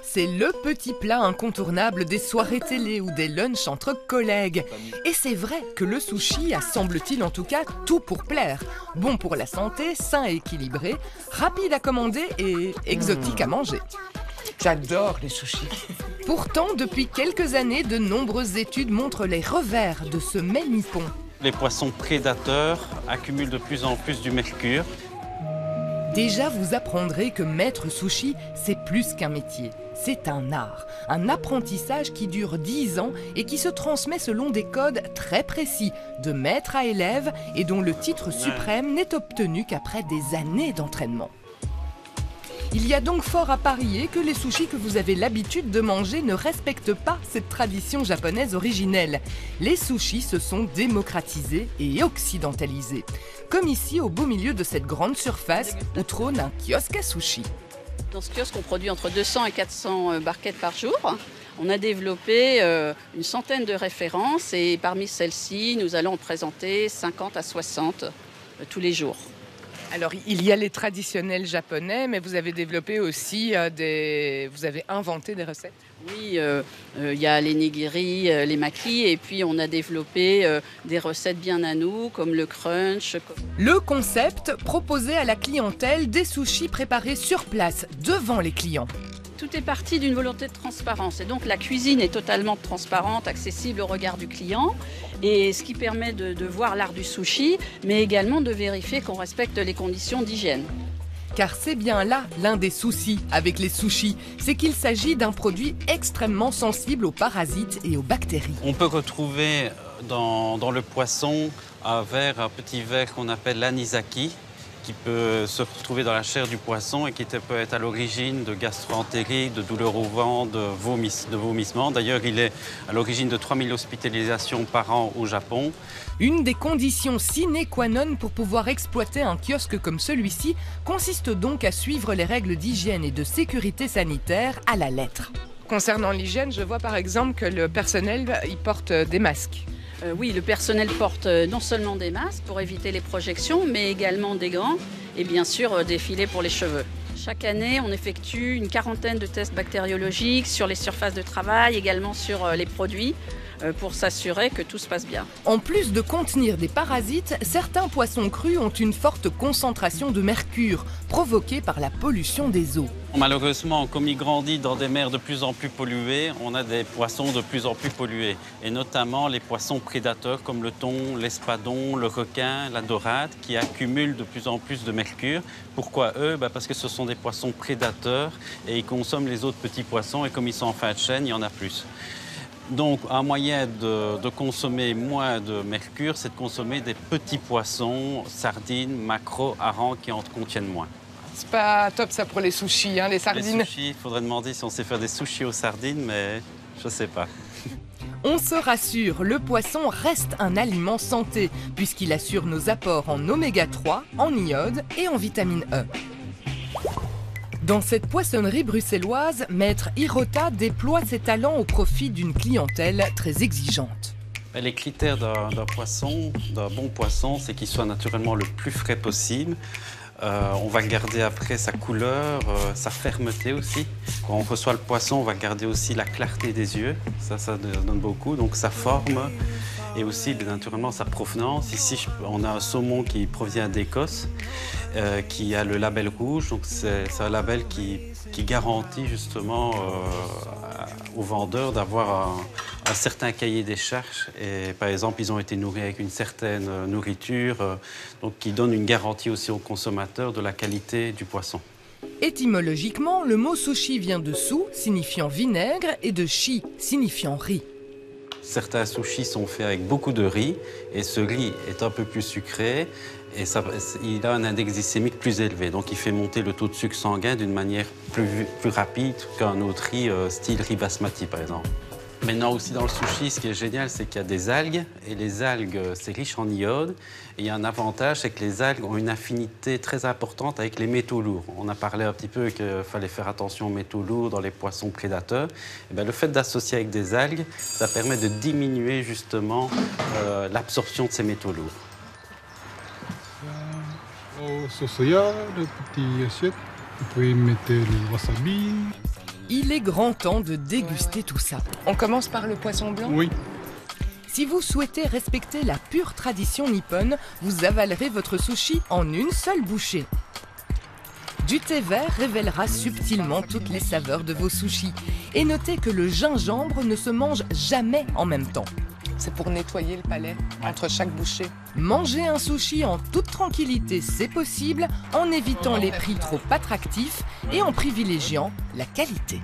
c'est le petit plat incontournable des soirées télé ou des lunchs entre collègues. Et c'est vrai que le sushi a, semble-t-il en tout cas, tout pour plaire. Bon pour la santé, sain et équilibré, rapide à commander et exotique à manger. J'adore les sushis. Pourtant, depuis quelques années, de nombreuses études montrent les revers de ce mets nippon. Les poissons prédateurs accumulent de plus en plus du mercure. Déjà, vous apprendrez que maître sushi, c'est plus qu'un métier. C'est un art, un apprentissage qui dure 10 ans et qui se transmet selon des codes très précis, de maître à élève, et dont le titre suprême n'est obtenu qu'après des années d'entraînement. Il y a donc fort à parier que les sushis que vous avez l'habitude de manger ne respectent pas cette tradition japonaise originelle. Les sushis se sont démocratisés et occidentalisés. Comme ici, au beau milieu de cette grande surface où trône un kiosque à sushis. Dans ce kiosque, on produit entre 200 et 400 barquettes par jour. On a développé une centaine de références et parmi celles-ci, nous allons en présenter 50 à 60 tous les jours. Alors, il y a les traditionnels japonais, mais vous avez développé aussi vous avez inventé des recettes? Oui, il y a les nigiri, les makis, et puis on a développé des recettes bien à nous, comme le crunch. Le concept, proposer à la clientèle des sushis préparés sur place, devant les clients. Tout est parti d'une volonté de transparence. Et donc la cuisine est totalement transparente, accessible au regard du client. Et ce qui permet de voir l'art du sushi, mais également de vérifier qu'on respecte les conditions d'hygiène. Car c'est bien là l'un des soucis avec les sushis, c'est qu'il s'agit d'un produit extrêmement sensible aux parasites et aux bactéries. On peut retrouver dans le poisson un petit ver qu'on appelle l'anisaki, qui peut se retrouver dans la chair du poisson et qui peut être à l'origine de gastro-entérite, de douleurs au ventre, de vomissements. D'ailleurs, il est à l'origine de 3000 hospitalisations par an au Japon. Une des conditions sine qua non pour pouvoir exploiter un kiosque comme celui-ci consiste donc à suivre les règles d'hygiène et de sécurité sanitaire à la lettre. Concernant l'hygiène, je vois par exemple que le personnel, il porte des masques. Oui, le personnel porte non seulement des masques pour éviter les projections, mais également des gants et bien sûr des filets pour les cheveux. Chaque année, on effectue une quarantaine de tests bactériologiques sur les surfaces de travail, également sur les produits, pour s'assurer que tout se passe bien. En plus de contenir des parasites, certains poissons crus ont une forte concentration de mercure, provoquée par la pollution des eaux. Malheureusement, comme il grandit dans des mers de plus en plus polluées, on a des poissons de plus en plus pollués. Et notamment les poissons prédateurs comme le thon, l'espadon, le requin, la dorade, qui accumulent de plus en plus de mercure. Pourquoi eux? Parce que ce sont des poissons prédateurs et ils consomment les autres petits poissons et comme ils sont en fin de chaîne, il y en a plus. Donc, un moyen de consommer moins de mercure, c'est de consommer des petits poissons, sardines, maquereaux, harengs qui en contiennent moins. C'est pas top ça pour les sushis, hein, les sardines. Les sushis, il faudrait demander si on sait faire des sushis aux sardines, mais je sais pas. On se rassure, le poisson reste un aliment santé, puisqu'il assure nos apports en oméga 3, en iode et en vitamine E. Dans cette poissonnerie bruxelloise, Maître Hirota déploie ses talents au profit d'une clientèle très exigeante. Les critères d'un bon poisson, c'est qu'il soit naturellement le plus frais possible. On va garder après sa couleur, sa fermeté aussi. Quand on reçoit le poisson, on va garder aussi la clarté des yeux. Ça donne beaucoup. Donc sa forme et aussi naturellement sa provenance. Ici, on a un saumon qui provient d'Écosse, qui a le label rouge. Donc c'est un label qui garantit justement aux vendeurs d'avoir un certain cahier des charges. Et, par exemple, ils ont été nourris avec une certaine nourriture, donc qui donne une garantie aussi aux consommateurs de la qualité du poisson. Étymologiquement, le mot sushi vient de su, signifiant vinaigre, et de shi, signifiant riz. Certains sushis sont faits avec beaucoup de riz, et ce riz est un peu plus sucré, et il a un index glycémique plus élevé. Donc il fait monter le taux de sucre sanguin d'une manière plus rapide qu'un autre riz, style riz basmati par exemple. Maintenant aussi dans le sushi, ce qui est génial, c'est qu'il y a des algues. Et les algues, c'est riche en iode. Et il y a un avantage, c'est que les algues ont une affinité très importante avec les métaux lourds. On a parlé un petit peu qu'il fallait faire attention aux métaux lourds dans les poissons prédateurs. Et bien, le fait d'associer avec des algues, ça permet de diminuer justement l'absorption de ces métaux lourds. Au sosoya, le petit assiette, vous pouvez mettre le wasabi. Il est grand temps de déguster tout ça. On commence par le poisson blanc. Oui. Si vous souhaitez respecter la pure tradition nippone, vous avalerez votre sushi en une seule bouchée. Du thé vert révélera subtilement toutes les saveurs de vos sushis. Et notez que le gingembre ne se mange jamais en même temps. C'est pour nettoyer le palais entre chaque bouchée. Manger un sushi en toute tranquillité, c'est possible, en évitant les prix trop attractifs et en privilégiant la qualité.